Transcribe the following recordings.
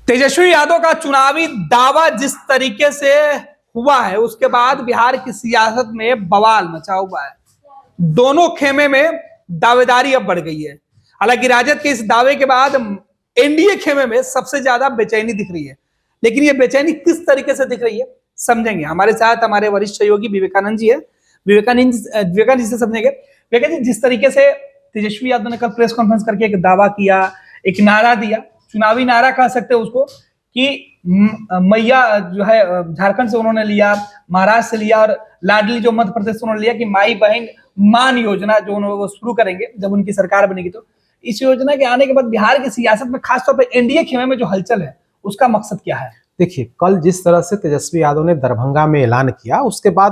तेजस्वी यादव का चुनावी दावा जिस तरीके से हुआ है उसके बाद बिहार की सियासत में बवाल मचा हुआ है। दोनों खेमे में दावेदारी अब बढ़ गई है। हालांकि राजद के इस दावे के बाद एनडीए खेमे में सबसे ज्यादा बेचैनी दिख रही है, लेकिन ये बेचैनी किस तरीके से दिख रही है समझेंगे। हमारे साथ हमारे वरिष्ठ सहयोगी विवेकानंद जी है। विवेकानंद जी से समझेंगे। विवेकानंद जी, जिस तरीके से तेजस्वी यादव ने कल प्रेस कॉन्फ्रेंस करके एक दावा किया, एक नारा दिया, चुनावी नारा कह सकते हैं उसको, कि मैया जो है झारखंड से उन्होंने लिया, महाराष्ट्र से लिया, और लाडली जो मध्य प्रदेश से उन्होंने लिया कि माई बहन मान योजना जो उन्होंने शुरू करेंगे जब उनकी सरकार बनेगी। तो इस योजना के आने के बाद बिहार की सियासत में खासतौर पर एनडीए खेमे में जो हलचल है उसका मकसद क्या है? देखिए, कल जिस तरह से तेजस्वी यादव ने दरभंगा में ऐलान किया, उसके बाद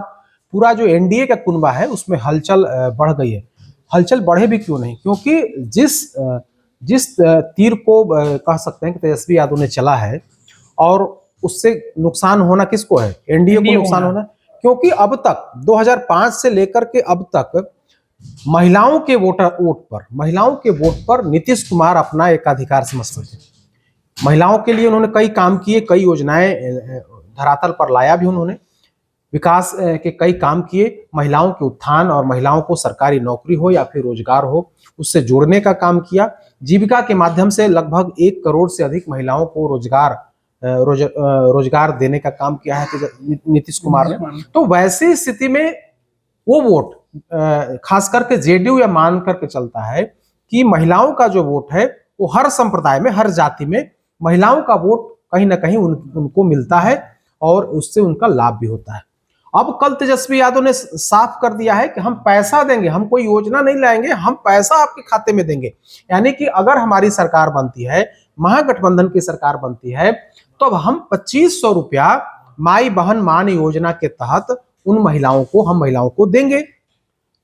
पूरा जो एनडीए का कुनबा है उसमें हलचल बढ़ गई है। हलचल बढ़े भी क्यों नहीं, क्योंकि जिस तीर को कह सकते हैं कि तेजस्वी यादव ने चला है, और उससे नुकसान होना किसको है? एनडीए को नुकसान होना। क्योंकि अब तक 2005 से लेकर के अब तक महिलाओं के वोट पर नीतीश कुमार अपना एकाधिकार समझते थे। महिलाओं के लिए उन्होंने कई काम किए, कई योजनाएं धरातल पर लाया भी उन्होंने, विकास के कई काम किए। महिलाओं के उत्थान और महिलाओं को सरकारी नौकरी हो या फिर रोजगार हो, उससे जोड़ने का काम किया। जीविका के माध्यम से लगभग 1 करोड़ से अधिक महिलाओं को रोजगार देने का काम किया है नीतीश कुमार ने। तो वैसी स्थिति में वो वोट खास करके जेडीयू या मान करके चलता है कि महिलाओं का जो वोट है वो हर संप्रदाय में, हर जाति में महिलाओं का वोट कहीं ना कहीं उनको मिलता है और उससे उनका लाभ भी होता है। अब कल तेजस्वी यादव ने साफ कर दिया है कि हम पैसा देंगे, हम कोई योजना नहीं लाएंगे, हम पैसा आपके खाते में देंगे। यानी कि अगर हमारी सरकार बनती है, महागठबंधन की सरकार बनती है, तो अब हम 2500 रुपया माई बहन मान योजना के तहत उन महिलाओं को, हम महिलाओं को देंगे।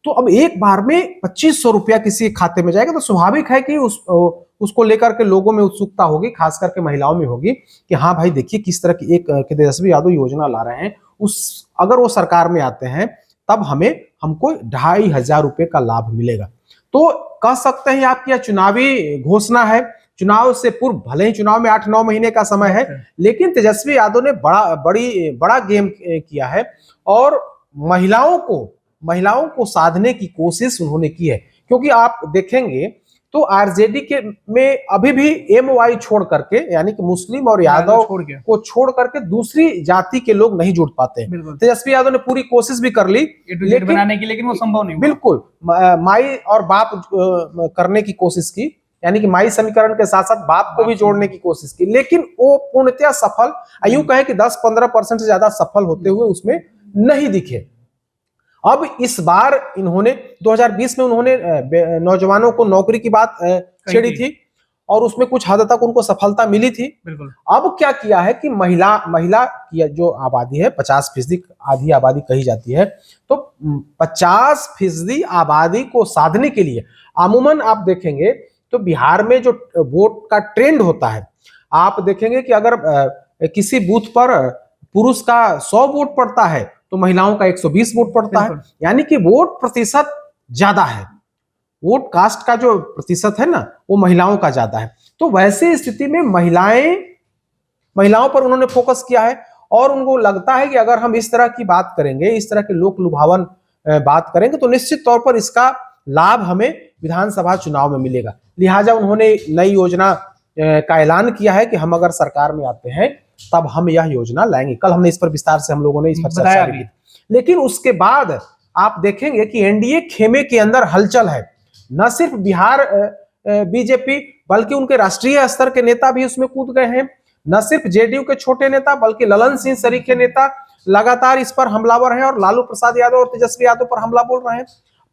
तो अब एक बार में 2500 रुपया किसी खाते में जाएगा, तो स्वाभाविक है कि उसको लेकर के लोगों में उत्सुकता होगी, खास करके महिलाओं में होगी कि हाँ भाई देखिए किस तरह की एक तेजस्वी यादव योजना ला रहे हैं। अगर वो सरकार में आते हैं तब हमको 2500 रुपये का लाभ मिलेगा। तो कह सकते हैं आपकी यह चुनावी घोषणा है। चुनाव से पूर्व, भले ही चुनाव में 8-9 महीने का समय है, लेकिन तेजस्वी यादव ने बड़ा गेम किया है और महिलाओं को साधने की कोशिश उन्होंने की है। क्योंकि आप देखेंगे तो आरजेडी के में अभी भी एमवाई छोड़ करके, यानी कि मुस्लिम और यादव को छोड़ करके दूसरी जाति के लोग नहीं जुड़ पाते। तेजस्वी यादव ने पूरी कोशिश भी कर ली बनाने की, लेकिन वो संभव नहीं। बिल्कुल, माई और बाप करने की कोशिश की, यानी कि माई समीकरण के साथ साथ बाप को भी जोड़ने की कोशिश की, लेकिन वो पूर्णतः सफल, यूं कहें कि 10-15% से ज्यादा सफल होते हुए उसमें नहीं दिखे। अब इस बार इन्होंने 2020 में उन्होंने नौजवानों को नौकरी की बात छेड़ी थी और उसमें कुछ हद तक उनको सफलता मिली थी। अब क्या किया है कि महिला की जो आबादी है 50% आधी आबादी कही जाती है, तो 50% आबादी को साधने के लिए अमूमन आप देखेंगे तो बिहार में जो वोट का ट्रेंड होता है, आप देखेंगे कि अगर किसी बूथ पर पुरुष का 100 वोट पड़ता है तो महिलाओं का 120 वोट पड़ता है। यानी कि वोट प्रतिशत ज्यादा है, वोट कास्ट का जो प्रतिशत है ना वो महिलाओं का ज्यादा है। तो वैसे स्थिति में महिलाओं पर उन्होंने फोकस किया है और उनको लगता है कि अगर हम इस तरह की बात करेंगे, इस तरह के लोक लुभावन बात करेंगे, तो निश्चित तौर पर इसका लाभ हमें विधानसभा चुनाव में मिलेगा। लिहाजा उन्होंने नई योजना का ऐलान किया है कि हम अगर सरकार में आते हैं तब हम यह योजना लाएंगे। कल हमने इस पर विस्तार से, हम लोगों ने इस पर चर्चा की। लेकिन उसके बाद आप देखेंगे कि एनडीए खेमे के अंदर हलचल है। न सिर्फ बिहार बीजेपी बल्कि उनके राष्ट्रीय स्तर के नेता भी उसमें कूद गए हैं। न सिर्फ जेडीयू के छोटे नेता बल्कि ललन सिंह सरीख के नेता लगातार इस पर हमलावर हैं और लालू प्रसाद यादव और तेजस्वी यादव पर हमला बोल रहे हैं।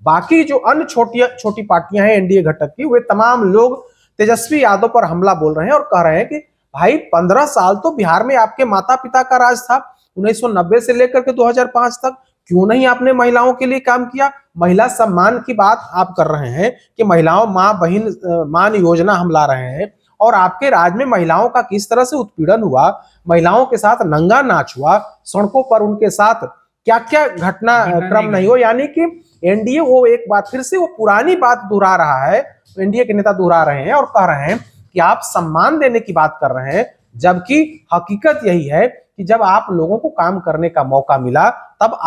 बाकी जो अन्य छोटी पार्टियां हैं एनडीए घटक की, वे तमाम लोग तेजस्वी यादव पर हमला बोल रहे हैं और कह रहे हैं कि भाई 15 साल तो बिहार में आपके माता पिता का राज था, 1990 से लेकर के 2005 तक, क्यों नहीं आपने महिलाओं के लिए काम किया? महिला सम्मान की बात आप कर रहे हैं कि महिलाओं माँ बहन मान योजना हम ला रहे हैं, और आपके राज में महिलाओं का किस तरह से उत्पीड़न हुआ, महिलाओं के साथ नंगा नाच हुआ, सड़कों पर उनके साथ क्या क्या घटनाक्रम नहीं हो। यानी कि एनडीए वो एक बात फिर से वो पुरानी बात दोहरा रहा है, एनडीए के नेता दोहरा रहे हैं और कह रहे हैं कि आप सम्मान देने की बात कर रहे हैं, जबकि हकीकत यही है कि जब आप लोगों को काम करने का मौका मिला तब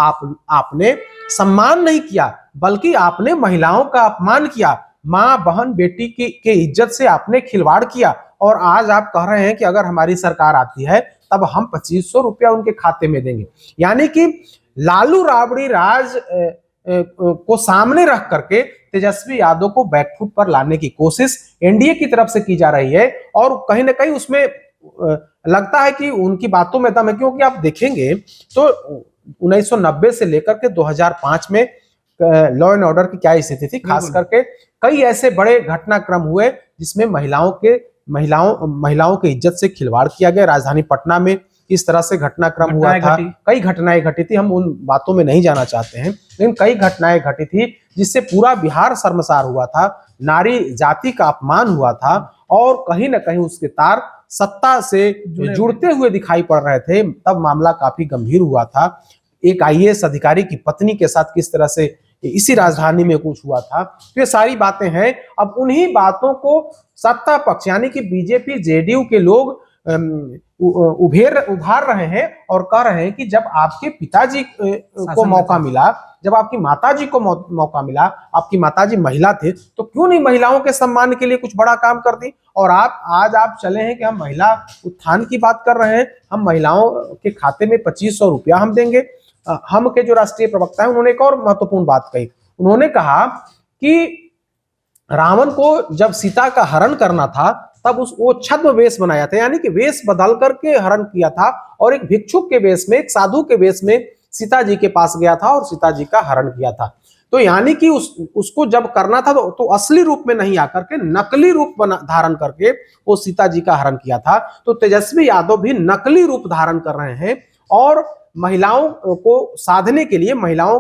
आपने सम्मान नहीं किया, बल्कि आपने महिलाओं का अपमान किया, माँ बहन बेटी के इज्जत से आपने खिलवाड़ किया। और आज आप कह रहे हैं कि अगर हमारी सरकार आती है तब हम 2500 रुपया उनके खाते में देंगे। यानी कि लालू राबड़ी राज को सामने रख करके तेजस्वी यादव को बैकफुट पर लाने की कोशिश एनडीए की तरफ से की जा रही है। और कहीं ना कहीं उसमें लगता है कि उनकी बातों में दम है, क्योंकि आप देखेंगे तो 1990 से लेकर के 2005 में लॉ एंड ऑर्डर की क्या स्थिति थी, खास करके कई ऐसे बड़े घटनाक्रम हुए जिसमें महिलाओं के इज्जत से खिलवाड़ किया गया। राजधानी पटना में इस तरह से घटनाक्रम हुआ था, कई घटनाएं घटी थी, हम उन बातों में नहीं जाना चाहते हैं, लेकिन कई घटनाएं घटी थी जिससे पूरा बिहार शर्मसार हुआ था, नारी जाति का अपमान हुआ था। और कहीं ना कहीं उसके तार सत्ता से जुड़ते हुए दिखाई पड़ रहे थे। तब मामला काफी गंभीर हुआ था। एक आईएएस अधिकारी की पत्नी के साथ किस तरह से इसी राजधानी में कुछ हुआ था। तो ये सारी बातें हैं। अब उन्हीं बातों को सत्ता पक्ष यानी कि बीजेपी जेडीयू के लोग उभार रहे हैं और कह रहे हैं कि जब आपके पिताजी को मौका मिला, जब आपकी माताजी को मौका मिला, आपकी माताजी महिला थे, तो क्यों नहीं महिलाओं के सम्मान के लिए कुछ बड़ा काम कर दी। और आज आप चले हैं कि हम महिला उत्थान की बात कर रहे हैं, हम महिलाओं के खाते में 2500 रुपया हम देंगे। हम के जो राष्ट्रीय प्रवक्ता है उन्होंने एक और महत्वपूर्ण बात कही। उन्होंने कहा कि रावण को जब सीता का हरण करना था तब वो छद्म वेश बनाया था, यानी कि वेश बदल करके हरण किया था और एक भिक्षुक के वेश में, एक साधु के वेश में सीता जी के पास गया था और सीता जी का हरण किया था। तो यानी कि उसको जब करना था तो असली रूप में नहीं आकर के नकली रूप धारण करके वो सीता जी का हरण किया था। तो तेजस्वी यादव भी नकली रूप धारण कर रहे हैं और महिलाओं को साधने के लिए, महिलाओं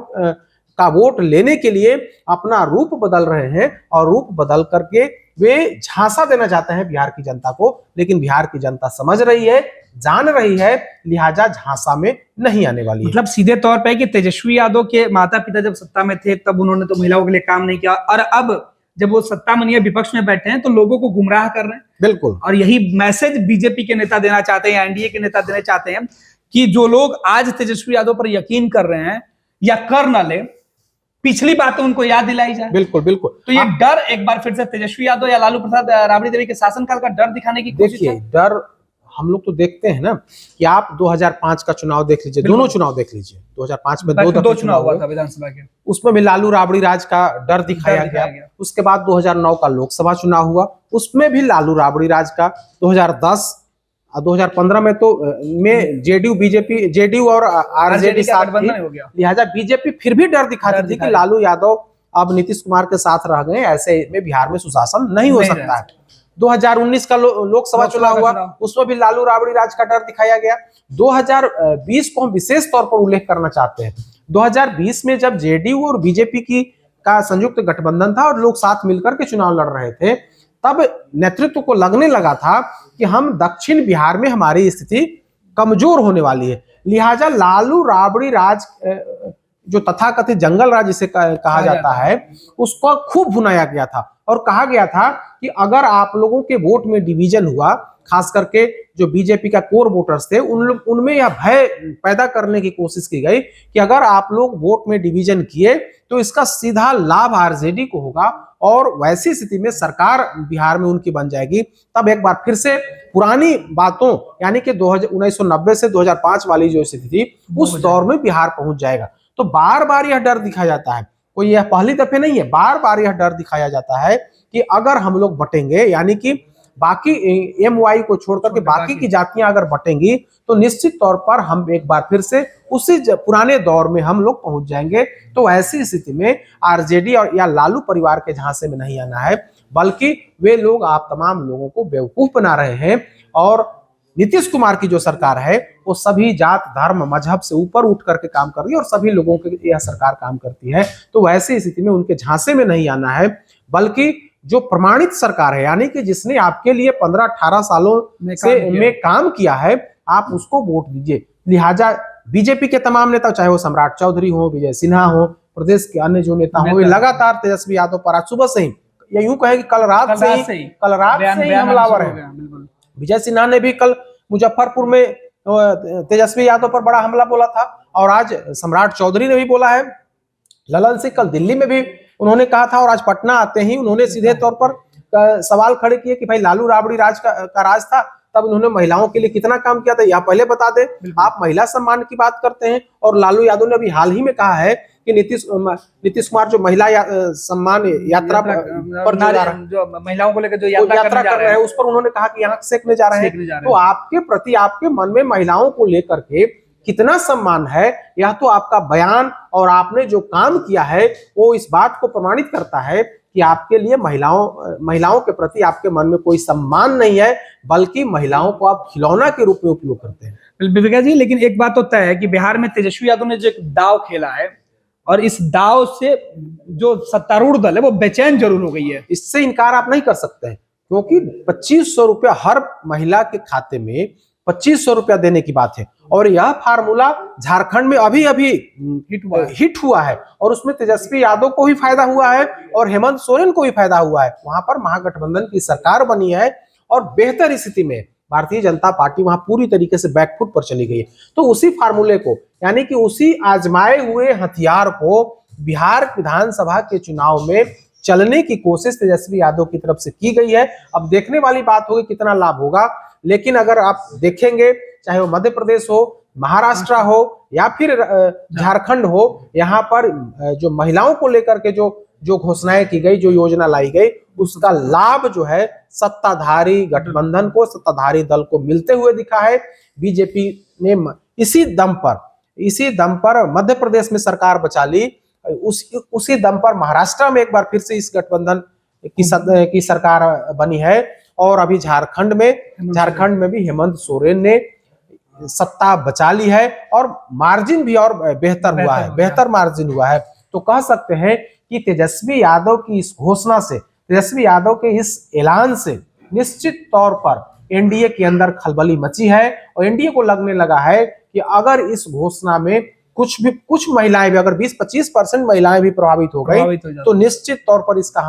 का वोट लेने के लिए अपना रूप बदल रहे हैं और रूप बदल करके वे झांसा देना चाहते हैं बिहार की जनता को। लेकिन बिहार की जनता समझ रही है, जान रही है, लिहाजा झांसा में नहीं आने वाली है। मतलब सीधे तौर पे कि तेजस्वी यादव के माता पिता जब सत्ता में थे तब उन्होंने तो महिलाओं के लिए काम नहीं किया, और अब जब वो सत्ता में नहीं है, विपक्ष में बैठे हैं, तो लोगों को गुमराह कर रहे हैं। बिल्कुल। और यही मैसेज बीजेपी के नेता देना चाहते हैं, एनडीए के नेता देना चाहते हैं कि जो लोग आज तेजस्वी यादव पर यकीन कर रहे हैं या कर ना ले, पिछली बातें उनको याद दिलाई जाए। बिल्कुल बिल्कुल। तो ये डर एक बार फिर से तेजस्वी यादव या लालू प्रसाद राबड़ी देवी के शासनकाल का डर दिखाने की कोशिश है। डर हम लोग तो देखते हैं ना कि आप 2005 का चुनाव देख लीजिए, दोनों चुनाव देख लीजिए। 2005 में दो चुनाव हुआ था विधानसभा के, उसमें भी लालू राबड़ी राज का डर दिखाया गया। उसके बाद 2009 का लोकसभा चुनाव हुआ, उसमें भी लालू राबड़ी राज का। 2010 और 2015 में तो में जेडीयू और आरजेडी साथ हो गया, लिहाजा बीजेपी फिर भी डर दिखाती थी कि लालू यादव अब नीतीश कुमार के साथ रह गए, ऐसे में बिहार में सुशासन नहीं हो सकता है। 2019 का लोकसभा चुनाव हुआ, उसमें भी लालू राबड़ी राज का डर दिखाया गया। 2020 को हम विशेष तौर पर उल्लेख करना चाहते हैं। 2020 में जब जेडीयू और बीजेपी का संयुक्त गठबंधन था और लोग साथ मिलकर के चुनाव लड़ रहे थे, तब नेतृत्व को लगने लगा था कि हम दक्षिण बिहार में हमारी स्थिति कमजोर होने वाली है। लिहाजा लालू राबड़ी राज जो तथाकथित जंगल राज जिसे कहा जाता है, उसको खूब भुनाया गया था और कहा गया था कि अगर आप लोगों के वोट में डिवीजन हुआ, खास करके जो बीजेपी का कोर वोटर्स थे उनमें यह भय पैदा करने की कोशिश की गई कि अगर आप लोग वोट में डिवीजन किए तो इसका सीधा लाभ आरजेडी को होगा और वैसी स्थिति में सरकार बिहार में उनकी बन जाएगी। तब एक बार फिर से पुरानी बातों यानी कि 1990 से 2005 वाली जो स्थिति थी, उस दौर में बिहार पहुंच जाएगा। तो बार बार यह डर दिखाया जाता है, कोई यह पहली दफे नहीं है, बार बार यह डर दिखाया जाता है कि अगर हम लोग बटेंगे, यानी कि बाकी एमवाई को छोड़कर के बाकी की जातियां अगर बटेंगी, तो निश्चित तौर पर हम एक बार फिर से उसी पुराने दौर में हम लोग पहुंच जाएंगे। तो ऐसी स्थिति में आरजेडी और या लालू परिवार के झांसे में नहीं आना है, बल्कि वे लोग आप तमाम लोगों को बेवकूफ बना रहे हैं। और नीतीश कुमार की जो सरकार है वो सभी जात धर्म मजहब से ऊपर उठ करके काम कर रही है और सभी लोगों के लिए यह सरकार काम करती है। तो वैसी स्थिति में उनके झांसे में नहीं आना है, बल्कि जो प्रमाणित सरकार है, यानी कि जिसने आपके लिए 15-18 सालों में काम किया है, आप उसको वोट दीजिए। लिहाजा बीजेपी के तमाम नेता, चाहे वो सम्राट चौधरी हो, विजय सिन्हा हो, प्रदेश के अन्य जो नेता हो, लगातार तेजस्वी यादव पर आज सुबह से ही, या यूं कहे कि कल रात से ही हमलावर है। विजय सिन्हा ने भी कल मुजफ्फरपुर में तेजस्वी यादव पर बड़ा हमला बोला था, और आज सम्राट चौधरी ने भी बोला है, ललन सिंह कल दिल्ली में भी उन्होंने कहा था, और आज पटना आते ही उन्होंने सीधे तौर पर सवाल खड़े किए कि भाई लालू राबड़ी राज का राज था, तब इन्होंने महिलाओं के लिए कितना काम किया था, यह पहले बता दें। आप महिला सम्मान की बात करते हैं, और लालू यादव ने अभी हाल ही में कहा है कि नीतीश कुमार जो महिला सम्मान यात्रा पर जो महिलाओं को लेकर जो यात्रा कर रहे हैं, उस पर उन्होंने कहा कि यहाँ सेकने जा रहे हैं। तो आपके प्रति, आपके मन में महिलाओं को लेकर के कितना सम्मान है, यह तो आपका बयान और आपने जो काम किया है वो इस बात को प्रमाणित करता है कि आपके लिए महिलाओं के प्रति आपके मन में कोई सम्मान नहीं है, बल्कि महिलाओं को आप खिलौना के रूप में उपयोग करते हैं। विवेका जी, लेकिन एक बात तो तय है कि बिहार में तेजस्वी यादव ने जो एक दाव खेला है, और इस दाव से जो सत्तारूढ़ दल है वो बेचैन जरूर हो गई है। इससे इनकार आप नहीं कर सकते हैं, क्योंकि 2500 रुपया हर महिला के खाते में 2500 रुपया देने की बात है, और यह फार्मूला झारखंड में अभी हिट हुआ है, और उसमें तेजस्वी यादव को भी फायदा हुआ है और हेमंत सोरेन को भी फायदा हुआ है। वहां पर महागठबंधन की सरकार बनी है, और बेहतर स्थिति में भारतीय जनता पार्टी वहां पूरी तरीके से बैकफुट पर चली गई है। तो उसी फार्मूले को, यानी कि उसी आजमाए हुए हथियार को बिहार विधानसभा के चुनाव में चलने की कोशिश तेजस्वी यादव की तरफ से की गई है। अब देखने वाली बात होगी कितना लाभ होगा, लेकिन अगर आप देखेंगे, चाहे वो मध्य प्रदेश हो, महाराष्ट्र हो या फिर झारखंड हो, यहाँ पर जो महिलाओं को लेकर के जो घोषणाएं की गई, जो योजना लाई गई, उसका लाभ जो है सत्ताधारी गठबंधन को, सत्ताधारी दल को मिलते हुए दिखा है। बीजेपी ने इसी दम पर मध्य प्रदेश में सरकार बचा ली, उसी दम पर महाराष्ट्र में एक बार फिर से इस गठबंधन की सरकार बनी है, और अभी झारखंड में भी हेमंत सोरेन ने सत्ता बचा ली है, और मार्जिन भी और बेहतर मार्जिन हुआ है। तो कह सकते हैं कि तेजस्वी यादव की इस घोषणा से, तेजस्वी यादव के इस ऐलान से निश्चित तौर पर एनडीए के अंदर खलबली मची है, और एनडीए को लगने लगा है कि अगर इस घोषणा में कुछ महिलाएं भी, अगर 20-25% महिलाएं भी प्रभावित हो गई, तो निश्चित तौर पर इसका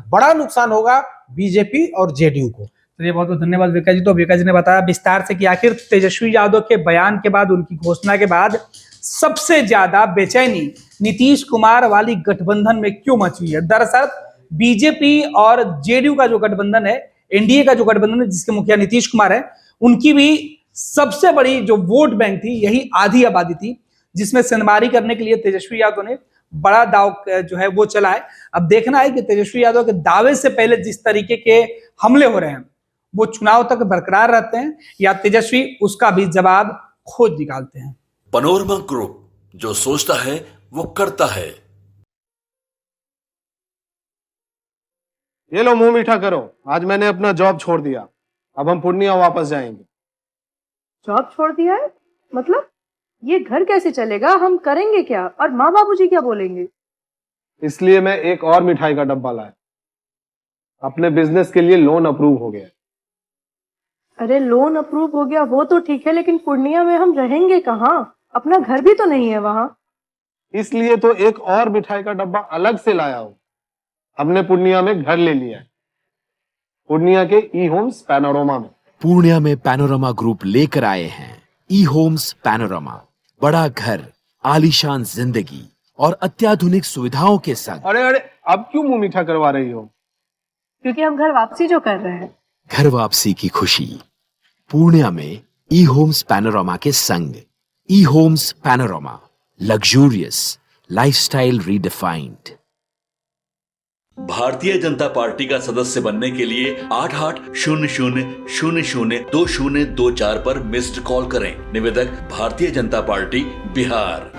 बड़ा नुकसान होगा बीजेपी और जेडीयू को। चलिए, बहुत बहुत धन्यवाद विवेका जी। तो विवेका जी ने बताया विस्तार से कि आखिर तेजस्वी यादव के बयान के बाद, उनकी घोषणा के बाद सबसे ज्यादा बेचैनी नीतीश कुमार वाली गठबंधन में क्यों मची है। दरअसल बीजेपी और जेडीयू का जो गठबंधन है, एनडीए का जो गठबंधन है, जिसके मुखिया नीतीश कुमार है, उनकी भी सबसे बड़ी जो वोट बैंक थी, यही आधी आबादी थी, जिसमें सिनबारी करने के लिए तेजस्वी यादव ने बड़ा दाव जो है वो चला है। अब देखना है कि तेजस्वी यादव के दावे से पहले जिस तरीके के हमले हो रहे हैं, वो चुनाव तक बरकरार रहते हैं, या तेजस्वी उसका भी जवाब खोज निकालते हैं। पैनोरमा ग्रुप, जो सोचता है वो करता है। ये लो, मुंह मीठा करो। आज मैंने अपना जॉब छोड़ दिया, अब हम पूर्णिया वापस जाएंगे। जॉब छोड़ दिया है? मतलब ये घर कैसे चलेगा? हम करेंगे क्या? और माँ बाबूजी क्या बोलेंगे? इसलिए मैं एक और मिठाई का डब्बा लाया। अपने बिजनेस के लिए लोन अप्रूव हो गया। अरे लोन अप्रूव हो गया वो तो ठीक है, लेकिन पूर्णिया में हम रहेंगे कहाँ? अपना घर भी तो नहीं है वहाँ। इसलिए तो एक और मिठाई का डब्बा अलग से लाया हूँ। हमने पूर्णिया में घर ले लिया है, पूर्णिया के ई होम्स पैनोरमा में। पूर्णिया में पैनोरमा ग्रुप लेकर आए हैं ई होम्स पैनोरमा। बड़ा घर, आलीशान जिंदगी और अत्याधुनिक सुविधाओं के संग। अरे अब क्यों मुंह मीठा करवा रही हो? क्योंकि हम घर वापसी जो कर रहे हैं। घर वापसी की खुशी पूर्णिया में ई होम्स पैनोरमा के संग। ई homes panorama, luxurious lifestyle redefined. Bharatiya Janata party का सदस्य बनने के लिए 8800002024 पर मिस्ड कॉल करें। निवेदक, भारतीय जनता पार्टी, बिहार।